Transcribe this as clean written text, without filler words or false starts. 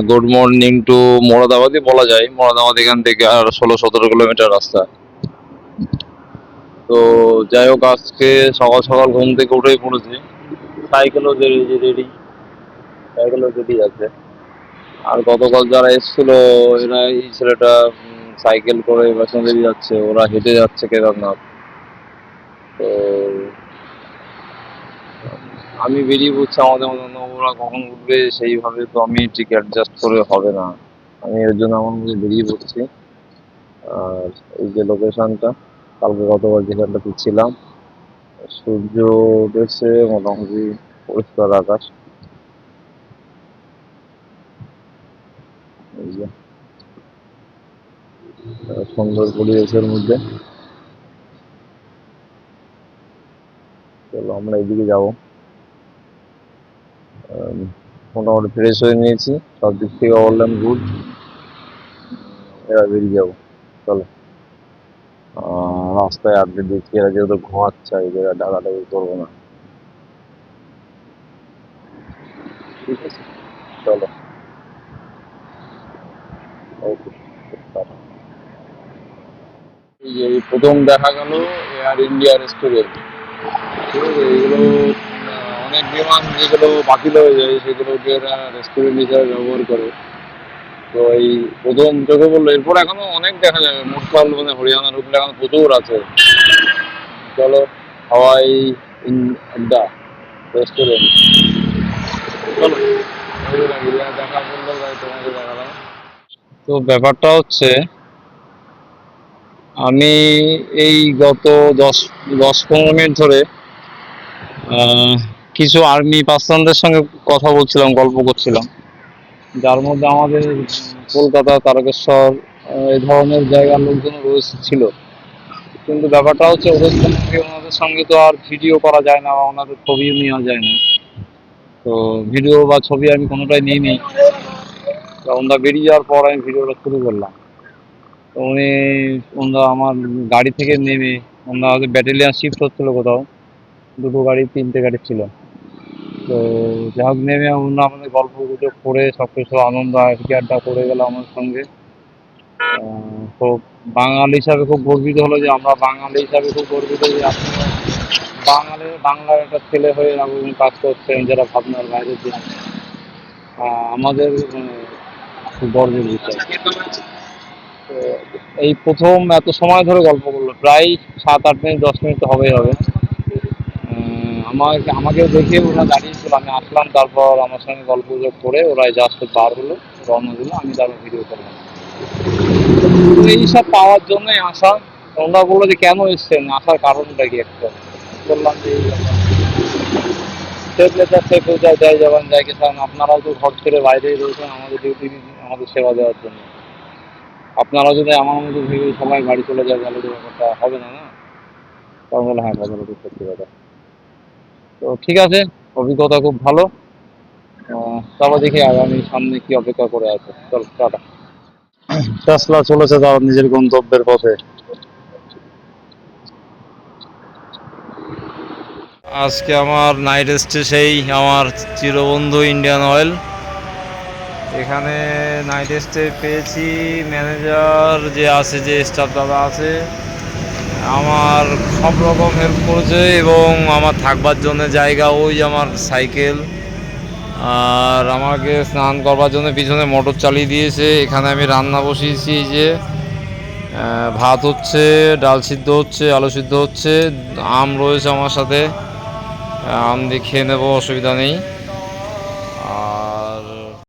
Good morning to মোরাদাবাদই বলা যায়। মোরাদাবাদ এখান থেকে আর 16-17 কিলোমিটার রাস্তা। তো যাই হোক, আজকে সকাল সকাল ঘুম থেকে উঠেই পড়েছি। সাইকেলও রেডি, সাইকেলও রেডি আছে। আর গতকাল যারা এসেছিল, এরা এই ছেলেটা সাইকেল করে বৈষ্ণোদেবী যাচ্ছে, ওরা হেঁটে যাচ্ছে কেদারনাথ। তো আমি বেরিয়ে পড়ছি আমাদের মতন, ওরা কখন উঠবে সেইভাবে তো আমি ঠিক অ্যাডজাস্ট করে হবে না। আমি এর জন্য আমার মধ্যে বেরিয়ে পড়ছি। আর এই যে লোকেশনটা, কালকে গতবার যেখানটাতে ছিলাম, সূর্য উঠেছে, মোটামুটি পরিষ্কার আকাশ। এই যে সুন্দর পরিবেশের মধ্যে। চলো আমরা এদিকে যাবো। মোটামুটি ফ্রেশ হয়ে নিয়েছি, সব দিক থেকে বললাম গুড। এবার বেরিয়ে যাবো, চলো। রাস্তায় আপডেট দিচ্ছি, এরা যেহেতু ঘুমাচ্ছে এই জায়গায় ডাকাডাকি করবো না, ঠিক আছে? চলো, ওকে। এই যে প্রথম দেখা গেল এয়ার ইন্ডিয়া রেস্টুরেন্ট, ঠিক আছে? এগুলো অনেক বিমান যেগুলো বাতিল হয়ে যায় সেগুলোকে এরা রেস্টুরেন্ট হিসাবে ব্যবহার করে। তো এই প্রথম চোখে বললো, এরপর এখনো অনেক দেখা যাবে। মুরসাল মানে হরিয়ানার উপরে এখন প্রচুর আছে। চলো, হাওয়াই আড্ডা রেস্টুরেন্ট, চলো। দেখা বললো, তাই তোমাকে দেখালাম। তো ব্যাপারটা হচ্ছে, আমি এই গত 10-15 মিনিট ধরে কিছু আর্মি পার্সনদের সঙ্গে কথা বলছিলাম, গল্প করছিলাম, যার মধ্যে আমাদের কলকাতা, তারকেশ্বর এই ধরনের জায়গার লোকজন রয়েছে ছিল। কিন্তু ব্যাপারটা হচ্ছে, ওনাদের সঙ্গে তো আর ভিডিও করা যায় না, বা ওনাদের ছবিও নেওয়া যায় না। তো ভিডিও বা ছবি আমি কোনোটাই নিইনি। ওনারা বেরিয়ে যাওয়ার পর আমি ভিডিওটা শুরু করলাম। তো ওনারা আমার গাড়ি থেকে নেমে, ওনারা হয়তো ব্যাটালিয়ান শিফট হচ্ছিল কোথাও, দুটো গাড়ি, তিনটে গাড়ি ছিল। তো যাই হোক, নেমে ওনারা আমাদের গল্প গুজব করে সব কিছু আনন্দ আড্ডা করে গেল আমার সঙ্গে। তো বাঙালি হিসাবে খুব গর্বিত হলো যে, আমরা বাঙালি হিসাবে খুব গর্বিত যে আপনি বাংলার একটা ছেলে হয়ে আপনি কাজ করছেন, যারা ভাবনার বাইরের জিনিস। আমাদের খুব গর্বের বিষয়। তো এই প্রথম এত সময় ধরে গল্প করলো, প্রায় 7-8 মিনিট, 10 মিনিট তো হবেই হবে। আমাকে দেখে ওরা দাঁড়িয়েছিল, আমি আসলাম, তারপর আমার সঙ্গে গল্প গুজব করে ওরা জাস্ট বার হলো, রওনা দিল, আমি তারপর ভিডিও করলাম। তো এইসব পাওয়ার জন্যই আসা। ওরা বললো যে কেন এসছেন, আসার কারণটা কি একটা। বললাম যে এই সেফ লেটার সেফ যায়, জয় জওয়ান জয় কিষান। আপনারাও তো ঘর ছেড়ে বাইরেই রয়েছেন আমাদের ডিউটি, আমাদের সেবা দেওয়ার জন্য। আপনারাও যদি আমার মতো ভেবে সবাই বাড়ি চলে যায়, তাহলে তো ব্যাপারটা হবে না, না? তখন বলে হ্যাঁ, কথাটা খুব সত্যি কথা। তো ঠিক আছে, অভিজ্ঞতা খুব ভালো। চলো দেখি আগামী সামনে কি অপেক্ষা করে আছে। চলো, টাটা। টেসলা চলেছে তার নিজের গন্তব্যের পথে। আজকে আমার নাইট স্টে সেই আমার চিরবন্ধু ইন্ডিয়ান অয়েল। এখানে নাইট স্টে পেয়েছি। ম্যানেজার যে আছে, যে স্টাফ দাদা আছে, আমার সব রকম হেল্প করেছে, এবং আমার থাকবার জন্য জায়গা, ওই আমার সাইকেল, আর আমাকে স্নান করবার জন্য পিছনে মোটর চালিয়ে দিয়েছে। এখানে আমি রান্না বসিয়েছি, এই যে ভাত হচ্ছে, ডাল সিদ্ধ হচ্ছে, আলু সিদ্ধ হচ্ছে, আম রয়েছে আমার সাথে, আম দিয়ে খেয়ে নেবো, অসুবিধা নেই। আর